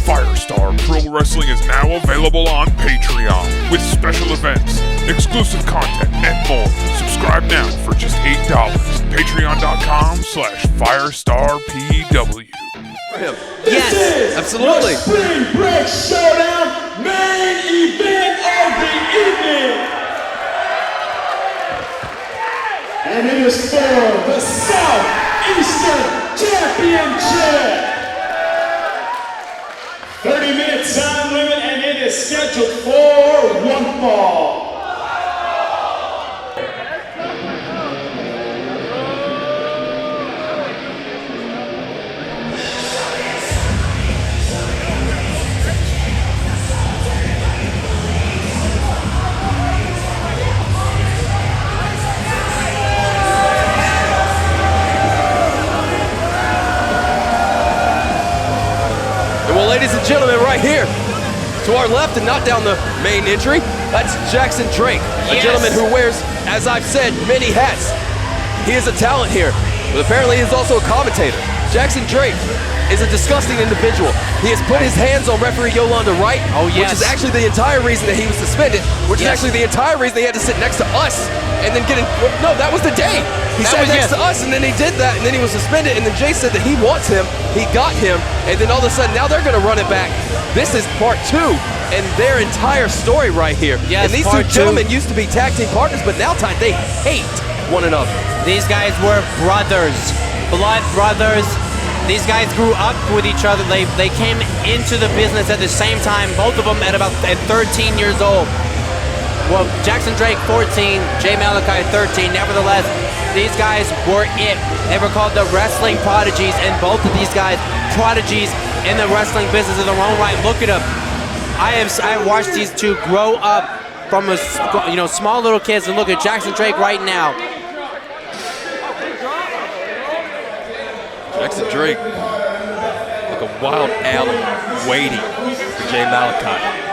Firestar Pro Wrestling is now available on Patreon with special events, exclusive content, and more. Subscribe now for just $8. Patreon.com/FirestarPW. Yes, absolutely. The Spring Break Showdown main event of the evening. And it is for the Southeastern Championship. 30-minute time limit, and it is scheduled for one fall. Well, ladies and gentlemen, right here, to our left and not down the main entry, that's Jackson Drake, a gentleman who wears, as I've said, many hats. He is a talent here, but apparently he is also a commentator. Jackson Drake is a disgusting individual. He has put his hands on referee Yolanda Wright, which is actually the entire reason that he was suspended, which is actually the entire reason he had to sit next to us and then get in. No, that was the day. He sat next to us and then he did that and then he was suspended and then Jay said that he wants him, he got him, and then all of a sudden now they're gonna run it back. This is part 2 and their entire story right here. Yes, and these two gentlemen used to be tag team partners, but now they hate one another. These guys were brothers, blood brothers. These guys grew up with each other. They came into the business at the same time, both of them at 13 years old. Well, Jackson Drake 14, Jay Malachi 13. Nevertheless, these guys were it. They were called the wrestling prodigies, and both of these guys, prodigies in the wrestling business in their own right. Look at them. I have watched these two grow up from small little kids, and look at Jackson Drake right now. Jackson Drake, like a wild alley, waiting for Jay Malachi.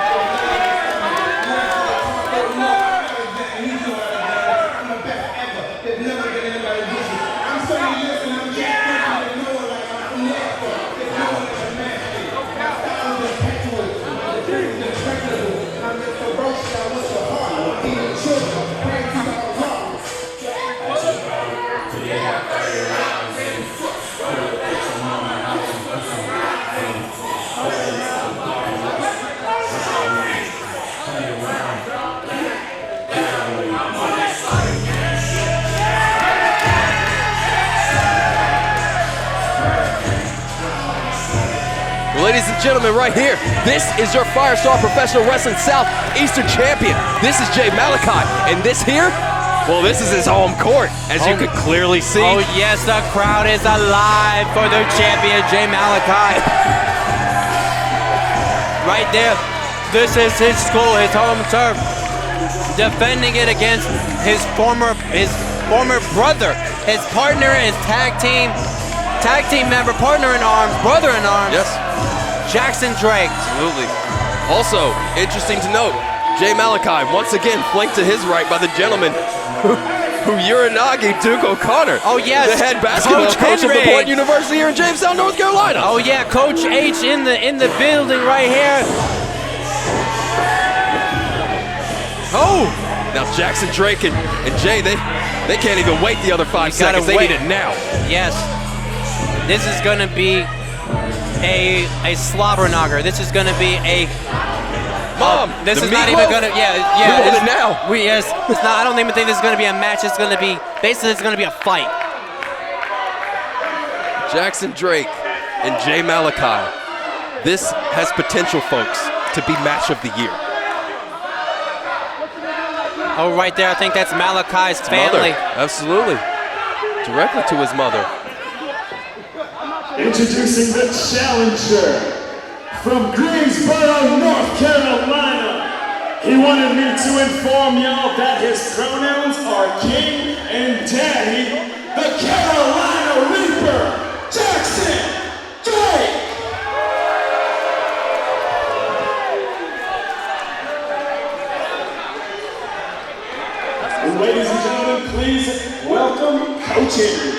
Ladies and gentlemen, right here, this is your Firestar Professional Wrestling Southeastern Champion. This is Jay Malachi, and this here, well, this is his home court, as you can clearly see. Oh yes, the crowd is alive for their champion, Jay Malachi. Right there, this is his school, his home turf, defending it against his former brother, his partner, his tag team member, partner in arms, brother in arms. Yes. Jackson Drake. Absolutely. Also, interesting to note, Jay Malachi once again flanked to his right by the gentleman who Uranagi Duke O'Connor. Oh yes, the head basketball coach of the Point University here in Jamestown, North Carolina. Oh yeah, Coach H in the building right here. Oh, now Jackson Drake and Jay, they can't even wait the other 5 seconds. They need it now. Yes. This is gonna be a slobber knocker. This is gonna be a this is not even gonna We want it now. It's not. I don't even think this is gonna be a match. It's gonna be a fight. Jackson Drake and Jay Malachi. This has potential, folks, to be match of the year. Oh, right there. I think that's Malachi's family. Mother. Absolutely. Directly to his mother. Introducing the challenger from Greensboro, North Carolina. He wanted me to inform y'all that his pronouns are King and Daddy, the Carolina Reaper, Jackson Drake. And ladies and gentlemen, please welcome Coach Henry.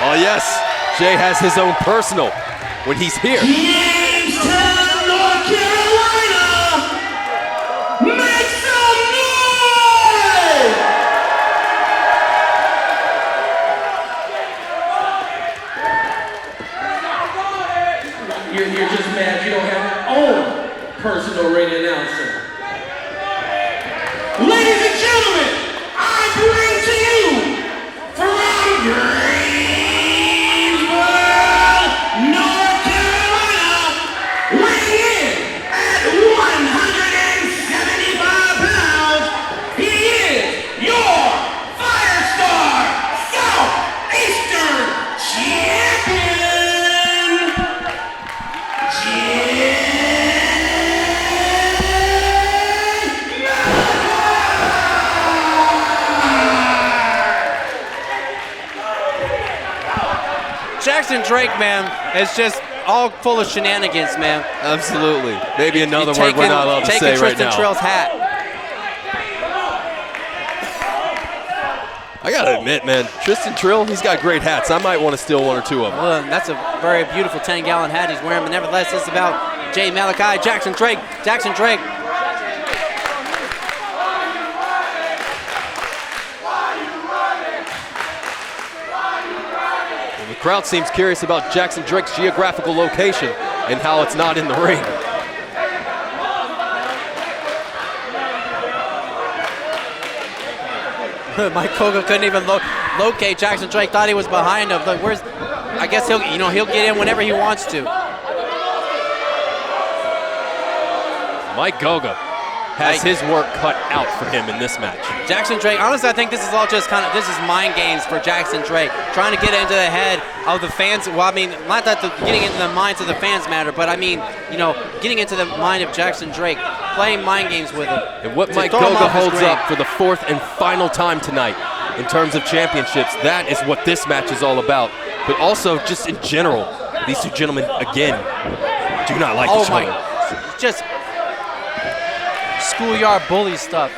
Oh yes, Jay has his own personal when he's here. Jamestown, North Carolina, make some noise! You're just mad you don't have your own personal ring announcer. Ladies and gentlemen, I bring to you from Greensboro, North Carolina, weighing in at 175 pounds, he is your Firestar Southeastern Champion, Jackson Drake, man, is just all full of shenanigans, man. Absolutely. Maybe another Taking- word we're not allowed to say taking right Tristan now. Trill's hat. I gotta admit, man, Tristan Trill, he's got great hats. I might want to steal one or two of them. Well, that's a very beautiful 10-gallon hat he's wearing, but nevertheless, it's about J. Malachi, Jackson Drake. Jackson Drake. The crowd seems curious about Jackson Drake's geographical location and how it's not in the ring. Mike Koga couldn't even locate Jackson Drake. Thought he was behind him. Look, where's? I guess he'll get in whenever he wants to. Mike Goga has his work cut out for him in this match. Jackson Drake, honestly, I think this is all just this is mind games for Jackson Drake. Trying to get into the head of the fans. Well, I mean, not that getting into the minds of the fans matter, but I mean, getting into the mind of Jackson Drake, playing mind games with him. And what Mike Goga holds up for the fourth and final time tonight in terms of championships, that is what this match is all about. But also, just in general, these two gentlemen, again, do not like each other. Just schoolyard bully stuff.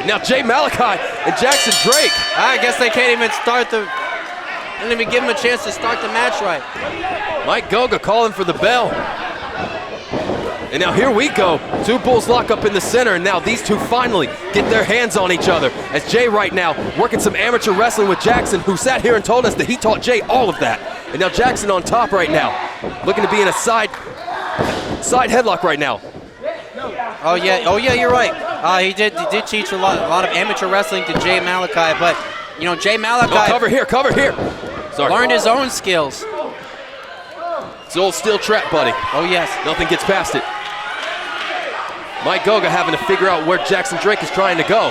Now Jay Malachi and Jackson Drake. I guess they can't even didn't even give him a chance to start the match right. Mike Goga calling for the bell. And now here we go. Two bulls lock up in the center, and now these two finally get their hands on each other. As Jay right now working some amateur wrestling with Jackson, who sat here and told us that he taught Jay all of that. And now Jackson on top right now, looking to be in a side headlock right now. Oh yeah, you're right. He did teach a lot of amateur wrestling to Jay Malachi, but Jay Malachi cover here. Sorry. Learned his own skills. It's the old steel trap, buddy. Oh yes. Nothing gets past it. Mike Goga having to figure out where Jackson Drake is trying to go,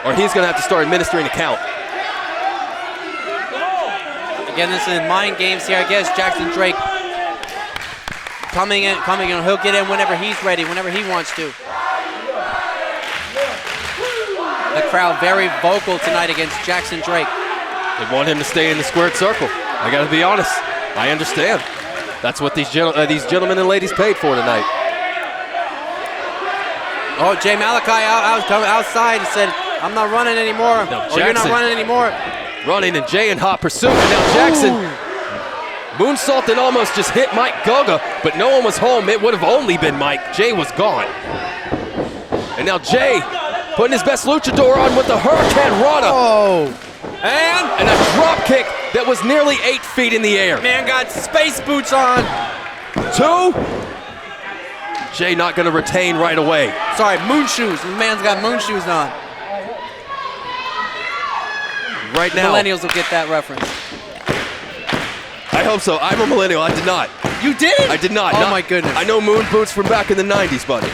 or he's going to have to start administering a count. Again, this is mind games here. I guess Jackson Drake coming in. He'll get in whenever he's ready, whenever he wants to. The crowd very vocal tonight against Jackson Drake. They want him to stay in the squared circle. I got to be honest. I understand. That's what these gentlemen and ladies paid for tonight. Oh, Jay Malachi outside and said, "I'm not running anymore." No, You're not running anymore. Running, and Jay in hot pursuit. And now Jackson moonsaulted, almost just hit Mike Goga, but no one was home. It would have only been Mike. Jay was gone. And now Jay putting his best luchador on with the Hurricane Rana. Oh. And a drop kick that was nearly 8 feet in the air. Man got space boots on. 2. Jay not going to retain right away. Sorry, moon shoes. The man's got moon shoes on. Right now. Millennials will get that reference. I hope so. I'm a millennial. I did not. You did? I did not. Oh my goodness. I know moon boots from back in the 90s, buddy.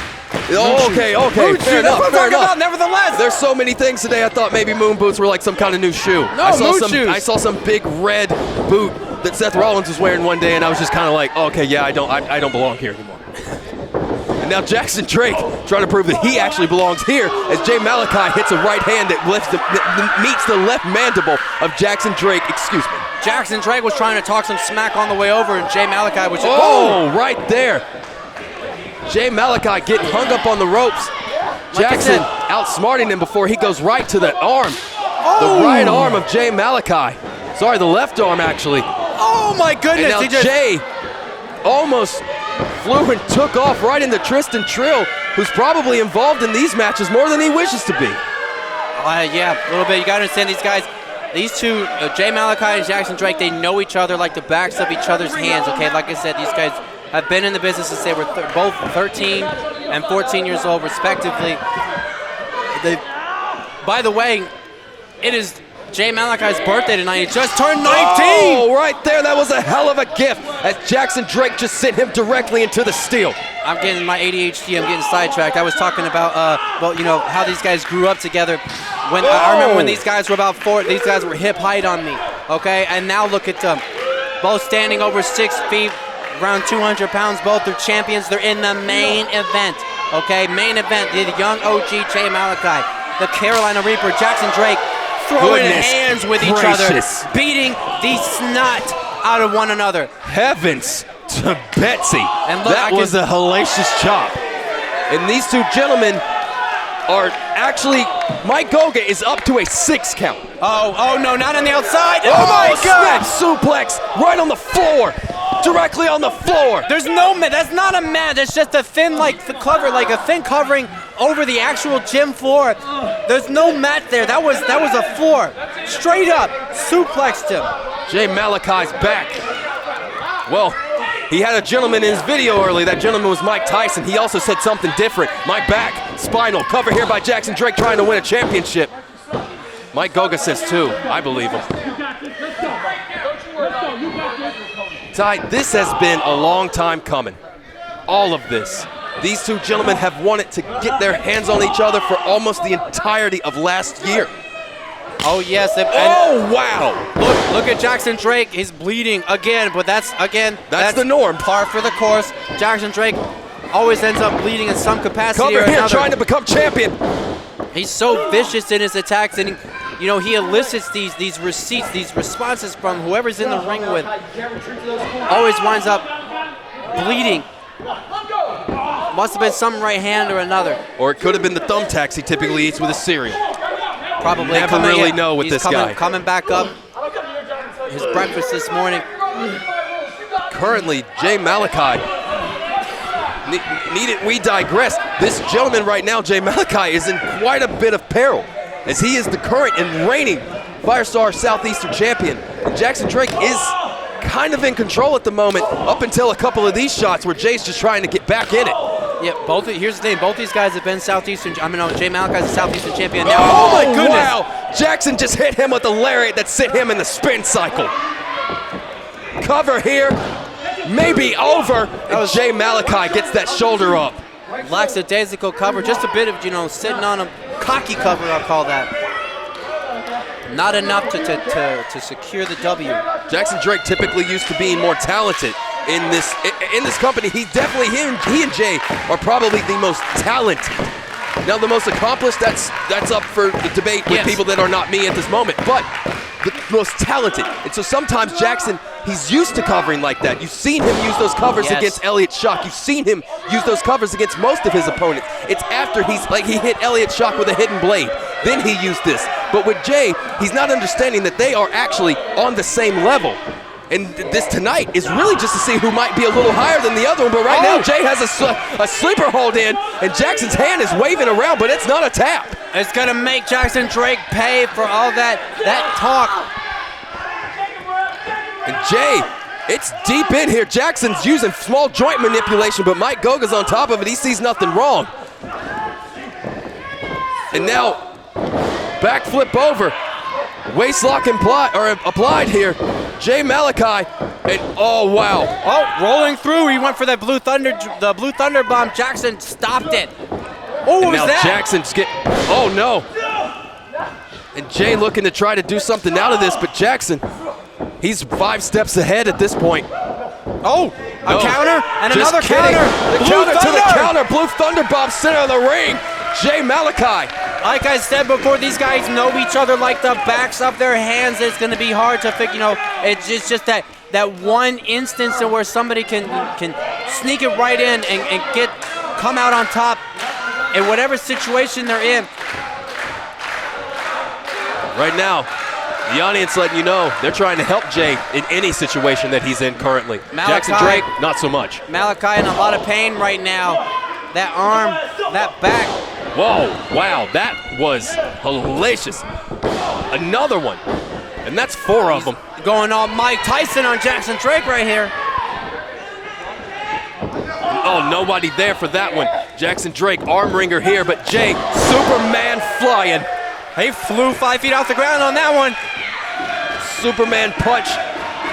Moon Okay. Moon Fair shoes. enough. That's what I'm Fair talking enough. about, nevertheless. There's so many things today. I thought maybe moon boots were like some kind of new shoe. No, moon shoes. I saw some big red boot that Seth Rollins was wearing one day, and I was just kind of like, okay, yeah, I don't belong here anymore. And now Jackson Drake trying to prove that he actually belongs here as Jay Malachi hits a right hand that meets the left mandible of Jackson Drake. Excuse me. Jackson Drake was trying to talk some smack on the way over, and Jay Malachi was just, oh, right there. Jay Malachi getting hung up on the ropes. Jackson outsmarting him before he goes right to the arm. The right arm of Jay Malachi. Sorry, the left arm, actually. Oh, my goodness. And now Jay almost flew and took off right into Tristan Trill, who's probably involved in these matches more than he wishes to be. Yeah, a little bit. You got to understand these guys. These two, Jay Malachi and Jackson Drake, they know each other like the backs of each other's hands, okay? Like I said, these guys have been in the business since they were both 13 and 14 years old, respectively. By the way, it is Jay Malachi's birthday tonight. He just turned 19! Oh, right there. That was a hell of a gift as Jackson Drake just sent him directly into the steel. I'm getting my ADHD. I'm getting sidetracked. I was talking about, how these guys grew up together. I remember when these guys were about 4. These guys were hip height on me, okay? And now look at them, both standing over 6 feet, around 200 pounds. Both are champions. They're in the main event, okay? Main event. The young OG Jay Malachi, the Carolina Reaper Jackson Drake, throwing hands with each other, beating the snot out of one another. Heavens to Betsy. And look, that was a hellacious chop. And these two gentlemen are actually, Mike Goga is up to a 6 count. Oh no, not on the outside. Oh my God! Snap suplex right on the floor, directly on the floor. There's no mat. That's not a mat. That's just a thin, like a thin covering over the actual gym floor. There's no mat there. That was a floor. Straight up suplexed him. Jay Malachi's back. Well, he had a gentleman in his video early. That gentleman was Mike Tyson. He also said something different. My back, spinal, cover here by Jackson Drake trying to win a championship. Mike Goga says too. I believe him. Ty, this has been a long time coming. All of this. These two gentlemen have wanted to get their hands on each other for almost the entirety of last year. Oh yes. Oh wow. Look at Jackson Drake. He's bleeding again, but that's the norm. Par for the course. Jackson Drake always ends up bleeding in some capacity Cover or here, another. trying to become champion. He's so vicious in his attacks, and he elicits these receipts, these responses from whoever's in the ring with. Always winds up bleeding. Must have been some right hand or another. Or it could have been the thumbtacks he typically eats with his cereal. Probably. Never really know with this guy. Coming back up. His breakfast this morning. Currently, Jay Malachi. Needn't we digress? This gentleman right now, Jay Malachi, is in quite a bit of peril, as he is the current and reigning Firestar Southeastern champion. And Jackson Drake is kind of in control at the moment, up until a couple of these shots where Jay's just trying to get back in it. Yeah, here's the thing. Both these guys have been Southeastern. Jay Malachi's a Southeastern champion now. Oh my goodness! Wow. Jackson just hit him with a lariat that sent him in the spin cycle. Cover here, maybe over. And Jay Malachi gets that shoulder up. Lackadaisical cover, just a bit of sitting on a cocky cover. I'll call that. Not enough to secure the W. Jackson Drake typically used to being more talented in this company. He and Jay are probably the most talented. Now the most accomplished, that's up for the debate with people that are not me at this moment, but the most talented. And so sometimes Jackson, he's used to covering like that. You've seen him use those covers against Elliott Shock. You've seen him use those covers against most of his opponents. It's after he hit Elliott Shock with a hidden blade. Then he used this. But with Jay, he's not understanding that they are actually on the same level. And this tonight is really just to see who might be a little higher than the other one. But right now, Jay has a sleeper hold in, and Jackson's hand is waving around, but it's not a tap. It's going to make Jackson Drake pay for all that talk. And Jay, it's deep in here. Jackson's using small joint manipulation, but Mike Goga's on top of it. He sees nothing wrong. And now, backflip over. Waistlock applied here. Jay Malachi, and oh wow. Oh, rolling through. He went for the Blue Thunder bomb. Jackson stopped it. Oh, what was now that? Jackson's oh no. And Jay looking to try to do something out of this, but Jackson, he's 5 steps ahead at this point. Oh, a counter and another kidding. counter. The counter to the counter. Blue Thunder bomb center of the ring. Jay Malachi. Like I said before, these guys know each other like the backs of their hands. It's going to be hard to figure, it's just that one instance where somebody can sneak it right in and come out on top in whatever situation they're in. Right now, The audience letting you know they're trying to help Jay in any situation that he's in currently. Malachi, Jackson Drake, not so much. Malachi in a lot of pain right now. That arm, that back. Whoa, wow, that was hellacious. Another one, and that's 4 of them. Going all Mike Tyson on Jackson Drake right here. Oh, nobody there for that one. Jackson Drake, arm wringer here, but Jay, Superman flying. He flew 5 feet off the ground on that one. Superman punch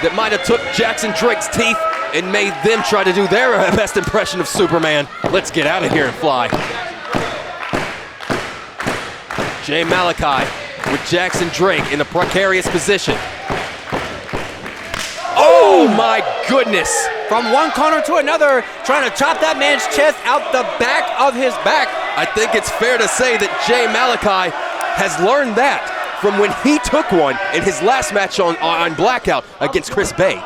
that might have took Jackson Drake's teeth and made them try to do their best impression of Superman. Let's get out of here and fly. Jay Malachi with Jackson Drake in a precarious position. Oh my goodness! From one corner to another, trying to chop that man's chest out the back of his back. I think it's fair to say that Jay Malachi has learned that from when he took one in his last match on Blackout against Chris Bay.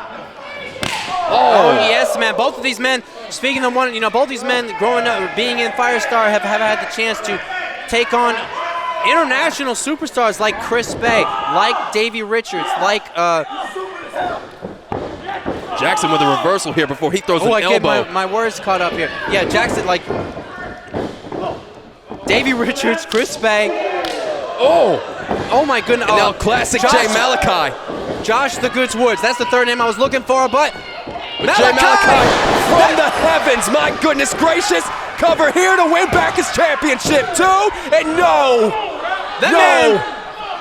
Oh yes, man. Both of these men, speaking of one, both these men growing up, being in Firestar, have had the chance to take on international superstars like Chris Bay, like Davey Richards, like Jackson with a reversal here before he throws an elbow. Get my words caught up here. Yeah, Jackson, like Davey Richards, Chris Bay. Oh my goodness. And now classic Jay Malachi. Josh the Goods Woods. That's the third name I was looking for, but Jay Malachi from the heavens. My goodness gracious. Cover here to win back his championship too. And no.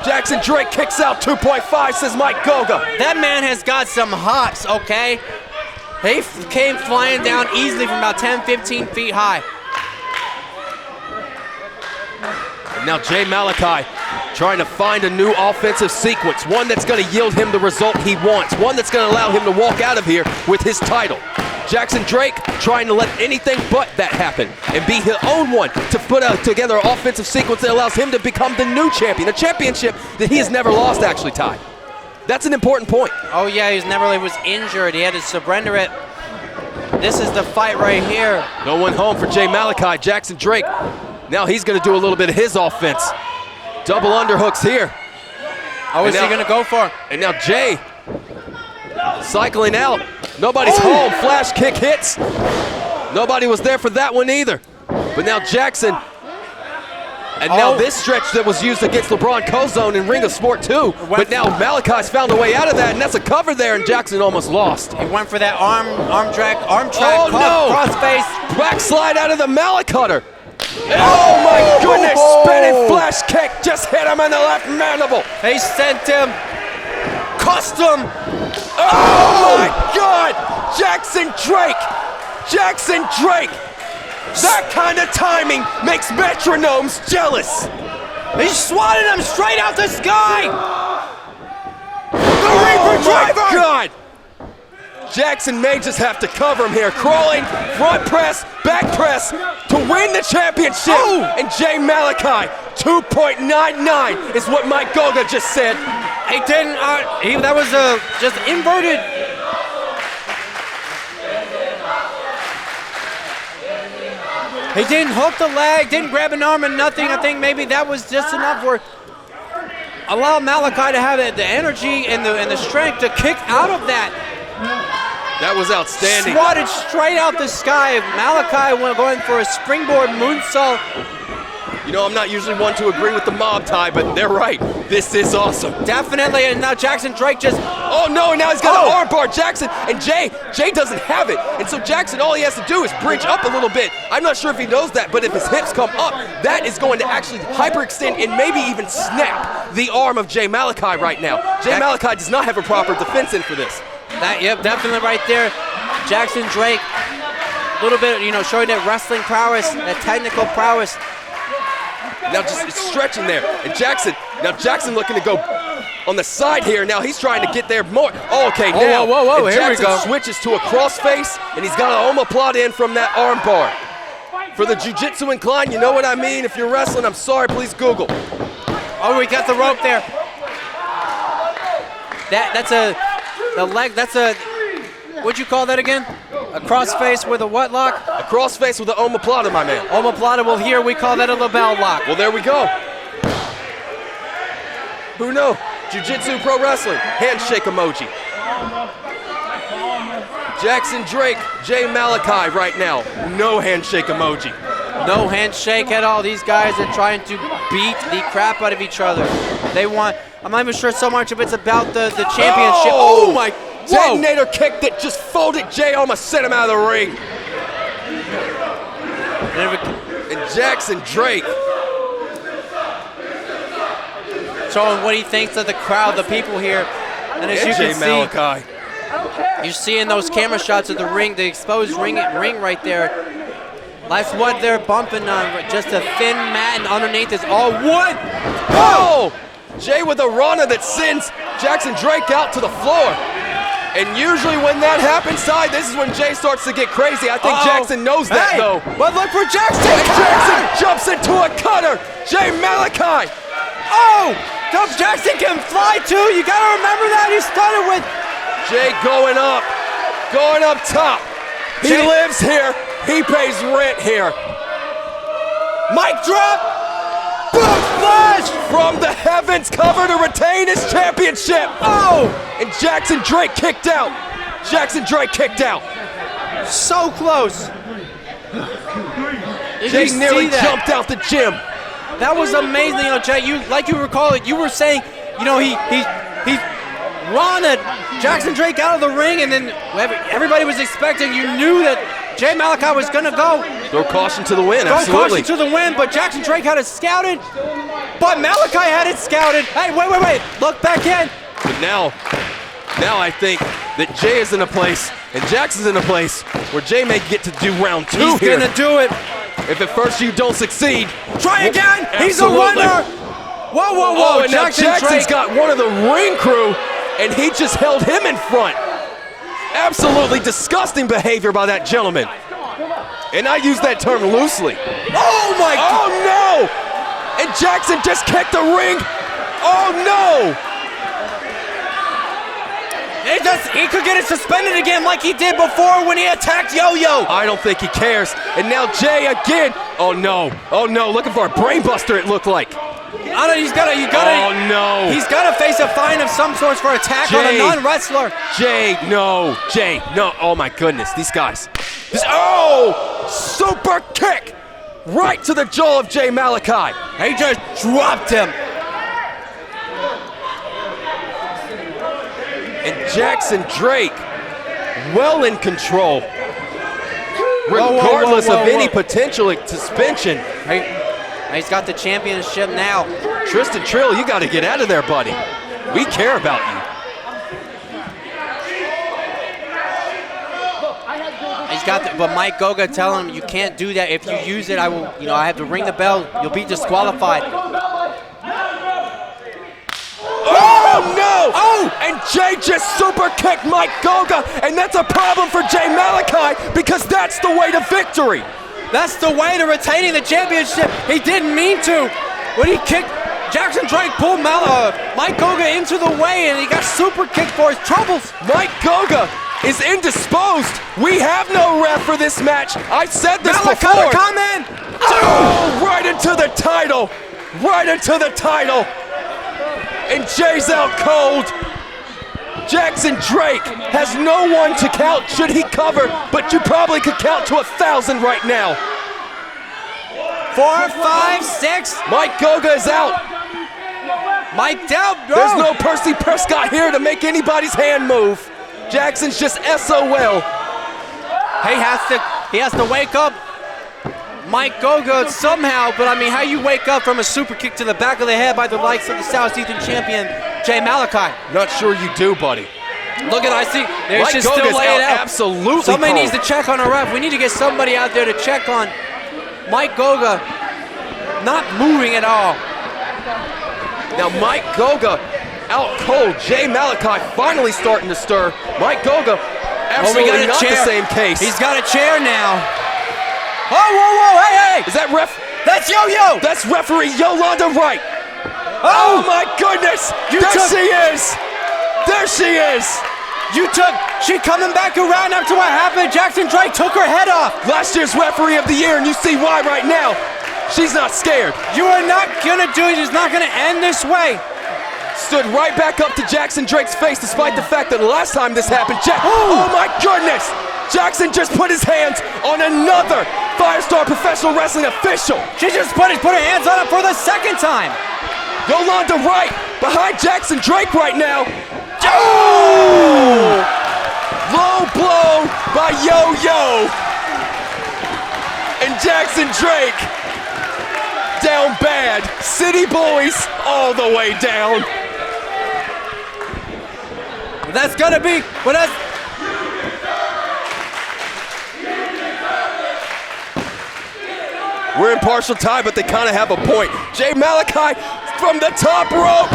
Jackson Drake kicks out 2.5, says Mike Goga. That man has got some hops, okay? He came flying down easily from about 10, 15 feet high. And now Jay Malachi trying to find a new offensive sequence, one that's going to yield him the result he wants, one that's going to allow him to walk out of here with his title. Jackson Drake trying to let anything but that happen and be his own one to put together an offensive sequence that allows him to become the new champion, a championship that he has never lost, actually, Ty. That's an important point. Oh yeah, he was injured. He had to surrender it. This is the fight right here. No one home for Jay Malachi. Jackson Drake, now he's going to do a little bit of his offense. Double underhooks here. Oh, is he going to go for? And now Jay cycling out. Nobody's home. Flash kick hits. Nobody was there for that one either. But now Jackson. And now this stretch that was used against LeBron Cozone in Ring of Sport 2. But now Malachi's found a way out of that, and that's a cover there, and Jackson almost lost. He went for that arm track, crossface. Backslide out of the Malacutter. Oh my goodness, spinning flash kick just hit him in the left mandible. They sent him custom. Oh my God, Jackson Drake. That kind of timing makes metronomes jealous. He swatted him straight out the sky. The Reaper Driver. God. Jackson may just have to cover him here. Crawling, front press, back press to win the championship. And Jay Malachi, 2.99 is what Mike Goga just said. He didn't, that was just inverted. He didn't hook the leg, didn't grab an arm and nothing. I think maybe that was just enough for allow Malachi to have the energy and the strength to kick out of that. That was outstanding. Swatted straight out the sky. Malachi went going for a springboard moonsault. You know, I'm not usually one to agree with the mob, Ty, but they're right. This is awesome. Definitely, and now Jackson Drake just... Oh no, and now he's got an armbar, Jackson, and Jay doesn't have it. And so Jackson, all he has to do is bridge up a little bit. I'm not sure if he knows that, but if his hips come up, that is going to actually hyperextend and maybe even snap the arm of Jay Malachi right now. Jay Malachi does not have a proper defense in for this. Yep, definitely right there. Jackson Drake, a little bit, showing that wrestling prowess, that technical prowess. Now just stretching there. And Jackson looking to go on the side here. Now he's trying to get there more. Oh, okay, now. Whoa, here we go. Switches to a crossface, and he's got an omoplata in from that arm bar. For the jiu-jitsu incline, you know what I mean? If you're wrestling, I'm sorry, please Google. Oh, we got the rope there. What'd you call that again? A crossface with a what lock? A crossface with an omoplata, my man. Omoplata, well here we call that a label lock. Well, there we go. Who Jiu-Jitsu Pro Wrestling, handshake emoji. Jackson Drake, Jay Malachi right now, no handshake emoji. No handshake at all. These guys are trying to beat the crap out of each other. They want, I'm not even sure so much if it's about the championship. Oh my, detonator kick that just folded Jay, almost sent him out of the ring. And Jackson Drake showing what he thinks of the crowd, the people here. And as you Jay can Malachi. see, you're seeing those camera shots of the ring, the exposed ring right there. That's what they're bumping on, just a thin mat, and underneath is all wood. Oh! Jay with a Rana that sends Jackson Drake out to the floor. And usually when that happens, Ty, this is when Jay starts to get crazy. I think Jackson knows that, though. But look for Jackson! And Jackson jumps into a cutter. Jay Malachi. Oh! Jackson can fly too. You gotta remember that. He started with Jay going up top. He lives here. He pays rent here. mic drop. Boom! Flash From the heavens, cover to retain his championship. Oh! And Jackson Drake kicked out. Jackson Drake kicked out. So close. Jay nearly jumped out the gym. That was amazing, you know, Jay. You recall it. You were saying, you know, he run Jackson Drake out of the ring, and then everybody was expecting. You knew that Jay Malachi was gonna go. Throw caution to the wind, Throw absolutely. caution to the wind, but Jackson Drake had it scouted. But Malachi had it scouted. Hey, wait. Look back in. But now I think that Jay is in a place, and Jackson's in a place where Jay may get to do round 2 He's here. gonna do it. If at first you don't succeed. Try again. He's a Absolutely. runner. Whoa. Oh, and now Jackson's Drake. got one of the ring crew, and he just held him in front. Absolutely disgusting behavior by that gentleman. And I use that term loosely. Oh my God. Oh no! And Jackson just kicked the ring. Oh no! He could get it suspended again like he did before when he attacked Yo-Yo. I don't think he cares. And now Jay again. Oh no! Looking for a brainbuster. It looked like. He's got to face a fine of some sort for attack on a non-wrestler. Jay, no. Oh my goodness, these guys. Super kick right to the jaw of Jay Malachi. He just dropped him. And Jackson Drake, well in control, regardless of any potential suspension. He's got the championship now. Tristan Trill, you got to get out of there, buddy. We care about you. He's got but Mike Goga telling him you can't do that. If you use it, I have to ring the bell. You'll be disqualified. Oh no! Oh! And Jay just super kicked Mike Goga, and that's a problem for Jay Malachi because that's the way to victory. That's the way to retaining the championship. He didn't mean to. When he kicked, Jackson Drake pulled Mike Goga into the way, and he got super kicked for his troubles. Mike Goga is indisposed. We have no ref for this match. I said this before. Come in. Oh, right into the title. Right into the title. And Jay's out cold. Jackson Drake has no one to count should he cover, but you probably could count to 1,000 right now. 4, 5, 6. Mike Goga is out. Mike down. There's no Percy Prescott here to make anybody's hand move. Jackson's just SOL. He has to wake up Mike Goga somehow, but I mean, how you wake up from a super kick to the back of the head by the likes of the Southeastern champion, Jay Malachi? Not sure you do, buddy. Look at, I see, they're Mike just Goga's still laying out. Absolutely Somebody cold. needs to check on a ref. We need to get somebody out there to check on Mike Goga not moving at all. Now Mike Goga out cold. Jay Malachi finally starting to stir. Mike Goga absolutely not the same case. He's got a chair now. Whoa, hey! Is that ref? That's Yo-Yo! That's referee Yolanda Wright. Oh my goodness! She is! There she is! She coming back around after what happened. Jackson Drake took her head off. Last year's referee of the year, and you see why right now. She's not scared. You are not gonna do it. It's not gonna end this way. stood right back up to Jackson Drake's face despite the fact that the last time this happened, oh my goodness! Jackson just put his hands on another Firestar Professional Wrestling official. She just put her hands on him for the second time. Yolanda Wright behind Jackson Drake right now. Oh! Low blow by Yo-Yo. And Jackson Drake down bad. City Boys all the way down. That's gonna be, but that's, we're in partial tie, but they kind of have a point. Jay Malachi from the top rope.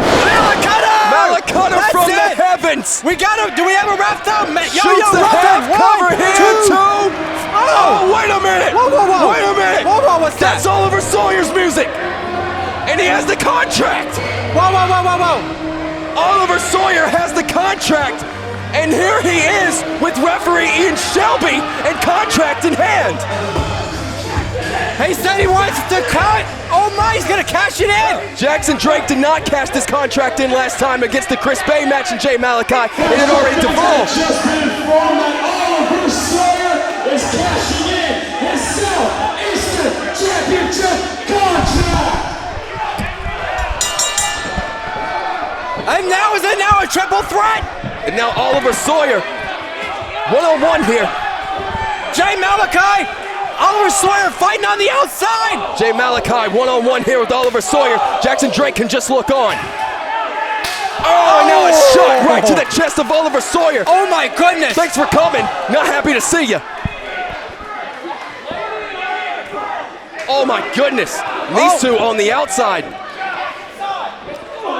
Malakata from the heavens. we gotta, do we have a ref though? Shoots the half cover here, two. Oh, wait a minute. Whoa. Wait a minute. Whoa, what's that? That's Oliver Sawyer's music. And he has the contract. Whoa. Oliver Sawyer has the contract. And here he is with referee Ian Shelby and contract in hand. He said he wants to cut. Oh my, he's gonna cash it in. Jackson Drake did not cash this contract in last time against the Chris Bay match and Jay Malachi. It had already devolved. Just been informed that Oliver Sawyer is cashing in his Southeastern Championship contract. And now is it now a triple threat? And now Oliver Sawyer, one-on-one here. Jay Malachi, Oliver Sawyer fighting on the outside. Jay Malachi one-on-one here with Oliver Sawyer. Jackson Drake can just look on. Oh, and now a shot right to the chest of Oliver Sawyer. Oh my goodness. Thanks for coming. Not happy to see you. Oh my goodness. These two on the outside.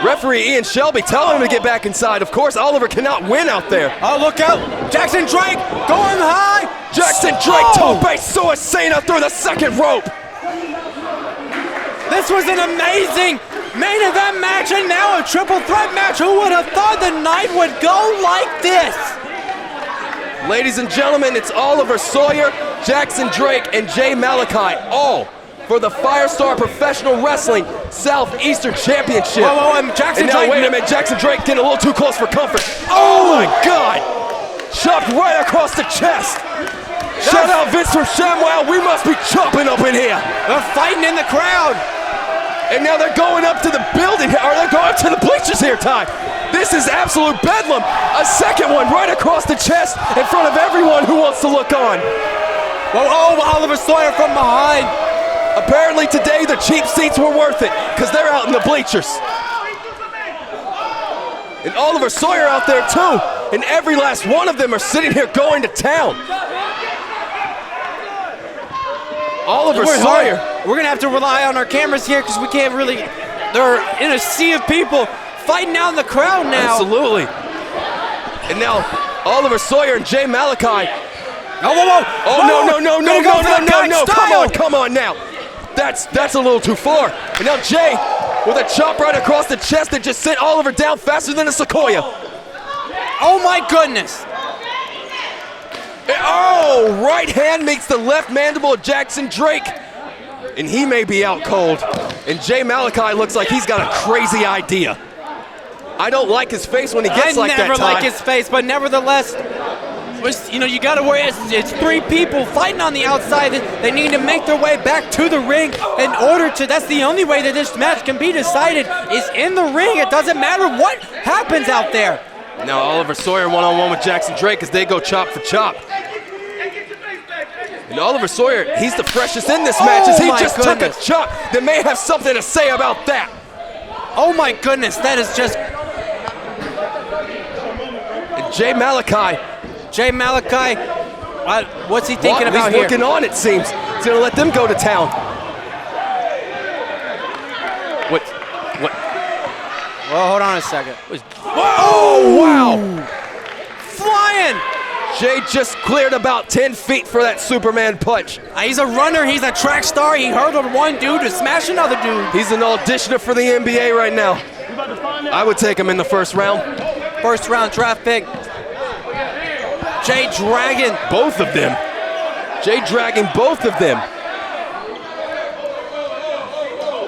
Referee Ian Shelby telling him to get back inside. Of course, Oliver cannot win out there. Oh, look out. Jackson Drake going high. Jackson Drake Tope Suicida through the second rope. This was an amazing main event match and now a triple threat match. Who would have thought the night would go like this? Ladies and gentlemen, it's Oliver Sawyer, Jackson Drake, and Jay Malachi, all for the Firestar Professional Wrestling Southeastern Championship. Whoa, and Jackson now, Drake. wait a minute, Jackson Drake getting a little too close for comfort. Oh my God! Chopped right across the chest. Shout out Vince from ShamWow, we must be chopping up in here. They're fighting in the crowd. And now they're going up to the building, or they're going up to the bleachers here, Ty. This is absolute bedlam. A second one right across the chest in front of everyone who wants to look on. Whoa, Oliver Sawyer from behind. Apparently today the cheap seats were worth it because they're out in the bleachers. And Oliver Sawyer out there too. And every last one of them are sitting here going to town. Oliver Sawyer. We're gonna have to rely on our cameras here because we can't really, they're in a sea of people fighting out in the crowd now. Absolutely. And now Oliver Sawyer and Jay Malachi. Oh, no, come on now. That's a little too far. And now Jay with a chop right across the chest that just sent Oliver down faster than a sequoia. Oh my goodness. Oh, right hand meets the left mandible of Jackson Drake. And he may be out cold. And Jay Malachi looks like he's got a crazy idea. I don't like his face when he gets like that, I never Ty. like his face, but nevertheless, you know, you got to worry. It's three people fighting on the outside. They need to make their way back to the ring in order to. That's the only way that this match can be decided is in the ring. It doesn't matter what happens out there. Now Oliver Sawyer one-on-one with Jackson Drake as they go chop for chop. And Oliver Sawyer, he's the freshest in this match as he just took a chop that may have something to say about that. Oh my goodness, that is just. And Jay Malachi, what's he thinking about here? He's looking on, it seems. He's gonna let them go to town. What? Well, hold on a second. Oh, wow! Flying! Jay just cleared about 10 feet for that Superman punch. He's a runner, he's a track star. He hurdled one dude to smash another dude. He's an auditioner for the NBA right now. I would take him in the first round. First round draft pick. Jay dragging both of them. Jay dragging both of them.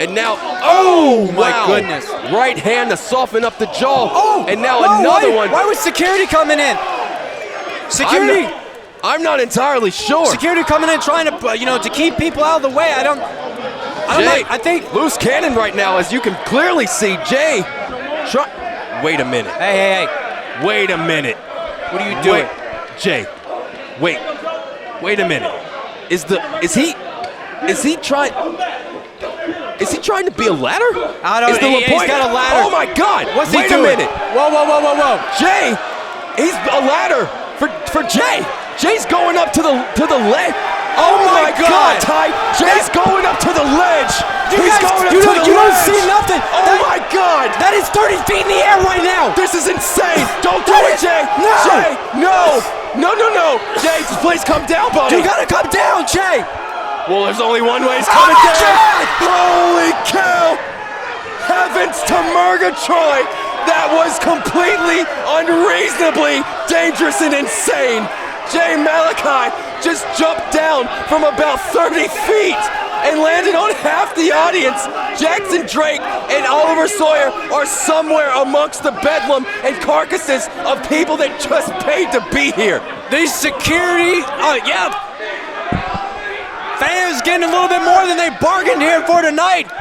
And now, oh my wow. goodness. Right hand to soften up the jaw. Oh, and now whoa, another one. Why was security coming in? Security. I'm not entirely sure. Security coming in trying to, to keep people out of the way. I don't Jay, know. I think. loose cannon right now, as you can clearly see. Jay, wait a minute. Hey. Wait a minute. What are you doing? Jay, wait a minute. Is he trying to be a ladder? I don't know. He's got a ladder. Oh my God! What's he wait doing? a minute. Whoa. Jay, he's a ladder for Jay. Jay's going up to the ledge. Oh my God, Ty! Jay's going up to the ledge. You don't see nothing. Oh my God! That is 30 feet in the air right now. This is insane. Don't do it, Jay. No. Jay, no. Jay, please come down, buddy. You gotta come down, Jay. Well, there's only one way. He's coming down. God. Holy cow! Heavens to Murgatroyd! That was completely unreasonably dangerous and insane. Jay Malachi just jumped down from about 30 feet and landed on half the audience. Jackson Drake and Oliver Sawyer are somewhere amongst the bedlam and carcasses of people that just paid to be here. These security, fans getting a little bit more than they bargained here for tonight.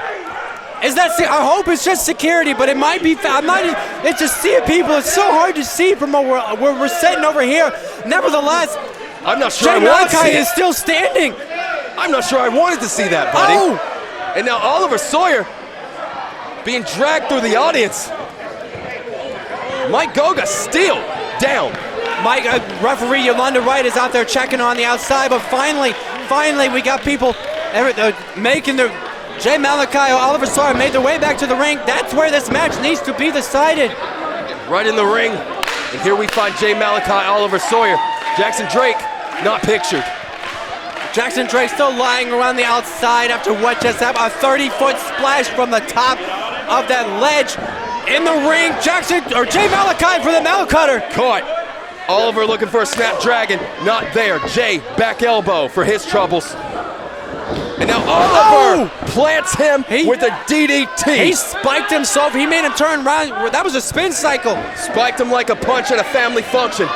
I hope it's just security, but it might be. It's a sea of people. It's so hard to see from where we're sitting over here. Nevertheless, I'm not sure Jay I want to see Malachi it. is still standing. I'm not sure I wanted to see that, buddy. Oh. And now Oliver Sawyer being dragged through the audience. Mike Goga still down. Referee Yolanda Wright is out there checking on the outside, but finally, we got people making their. Jay Malachi, Oliver Sawyer made their way back to the ring. That's where this match needs to be decided. Right in the ring. And here we find Jay Malachi, Oliver Sawyer. Jackson Drake, not pictured. Jackson Drake still lying around the outside after what just happened. A 30-foot splash from the top of that ledge. In the ring, Jay Malachi for the Mal Cutter. Caught. Oliver looking for a Snapdragon. Not there. Jay, back elbow for his troubles. And now Oliver plants him with a DDT. He spiked himself. He made him turn around. That was a spin cycle. Spiked him like a punch at a family function.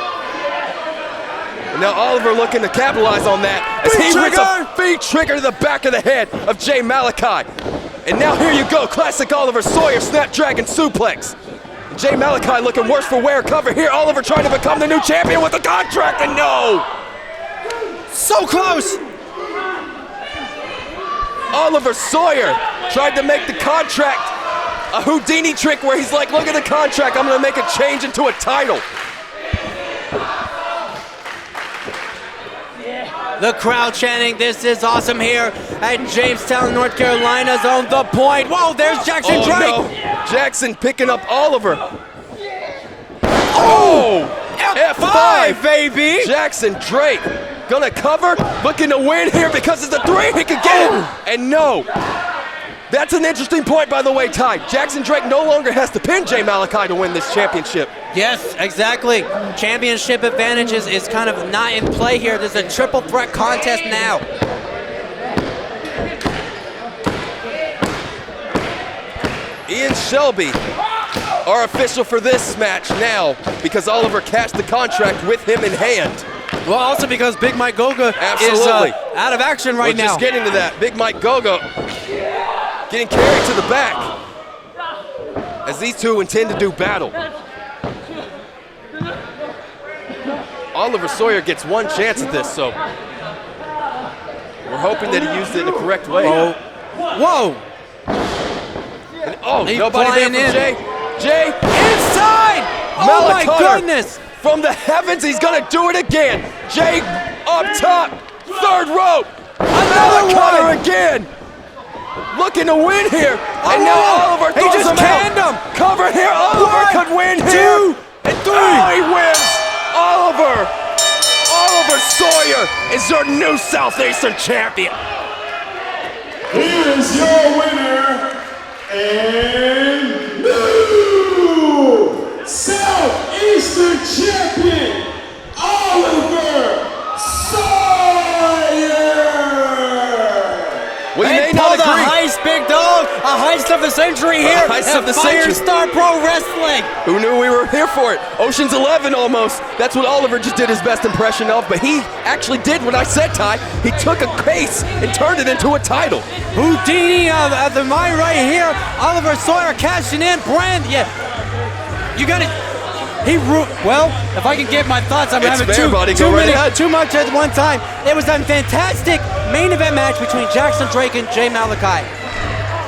And now Oliver looking to capitalize on that as he hits a feed trigger to the back of the head of Jay Malachi. And now here you go, classic Oliver Sawyer Snapdragon suplex. Jay Malachi looking worse for wear. Cover here. Oliver trying to become the new champion with the contract, and no! So close! Oliver Sawyer tried to make the contract a Houdini trick where he's like, look at the contract, I'm gonna make a change into a title. The crowd chanting, this is awesome here at Jamestown, North Carolina's on the point. Whoa, there's Jackson Drake. No. Jackson picking up Oliver. Oh! F5, baby! Jackson Drake gonna cover, looking to win here because it's a 3, he could get it, and no. That's an interesting point, by the way, Ty. Jackson Drake no longer has to pin Jay Malachi to win this championship. Yes, exactly. Championship advantages is kind of not in play here. There's a triple threat contest now. Ian Shelby, our official for this match now, because Oliver cashed the contract with him in hand. Well, also because Big Mike Goga is out of action right now. Just getting to that. Big Mike Goga getting carried to the back as these two intend to do battle. Oliver Sawyer gets one chance at this, so we're hoping that he used it in the correct way. Whoa! And, nobody there for Jay. Jay inside! Oh my goodness! From the heavens, he's gonna do it again. Jay up top, third rope. Another cutter again. Looking to win here. And now Oliver throws him out. Cover here. Oliver could win here. 2 and 3. Oh, he wins. Oliver Sawyer is your new Southeastern champion. Here is your winner and new Southeastern champion, Oliver Sawyer. We may not agree. Heist, big dog. A heist of the century here heist at of the century. Firestar Pro Wrestling. Who knew we were here for it? Ocean's 11 almost. That's what Oliver just did his best impression of, but he actually did what I said, Ty. He took a case and turned it into a title. Houdini of the mind right here. Oliver Sawyer cashing in. Brand, yeah. You got it. Well, if I can get my thoughts, I'm having too much at one time. It was a fantastic main event match between Jackson Drake and Jay Malachi.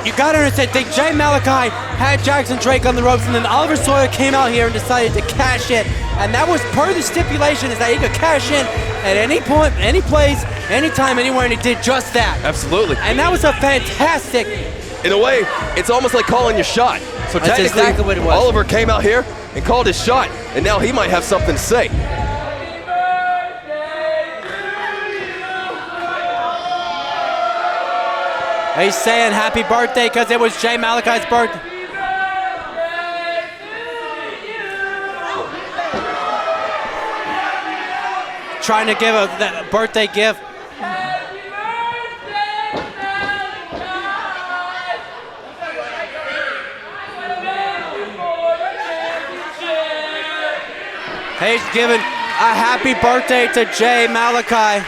You gotta understand, Jay Malachi had Jackson Drake on the ropes, and then Oliver Sawyer came out here and decided to cash in. And that was per the stipulation, is that he could cash in at any point, any place, anytime, anywhere, and he did just that. Absolutely. And that was a fantastic. In a way, it's almost like calling your shot. So That's technically, exactly what it was. Oliver came out here and called his shot, and now he might have something to say. He's saying happy birthday because it was Jay Malachi's birthday. Trying to give a birthday gift. He's giving a happy birthday to Jay Malachi.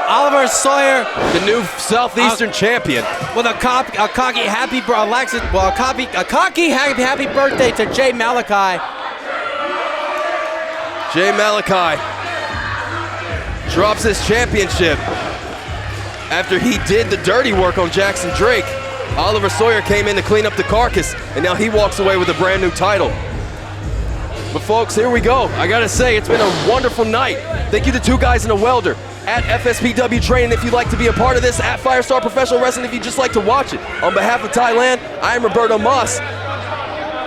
Oliver Sawyer, the new Southeastern champion, with a cocky happy birthday to Jay Malachi. Jay Malachi drops his championship after he did the dirty work on Jackson Drake. Oliver Sawyer came in to clean up the carcass, and now he walks away with a brand new title. But folks, here we go. I gotta say, it's been a wonderful night. Thank you to Two Guys and a Welder, at FSPW Training if you'd like to be a part of this, at Firestar Professional Wrestling if you'd just like to watch it. On behalf of Thailand, I am Roberto Moss.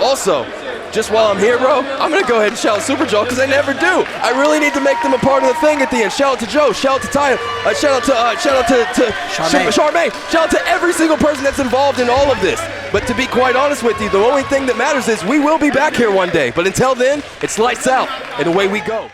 Also, just while I'm here, bro, I'm gonna go ahead and shout out Super Joe because I never do. I really need to make them a part of the thing at the end. Shout out to Joe, shout out to Ty, shout out to Charmaine. Shout out to every single person that's involved in all of this. But to be quite honest with you, the only thing that matters is we will be back here one day. But until then, it's lights out and away we go.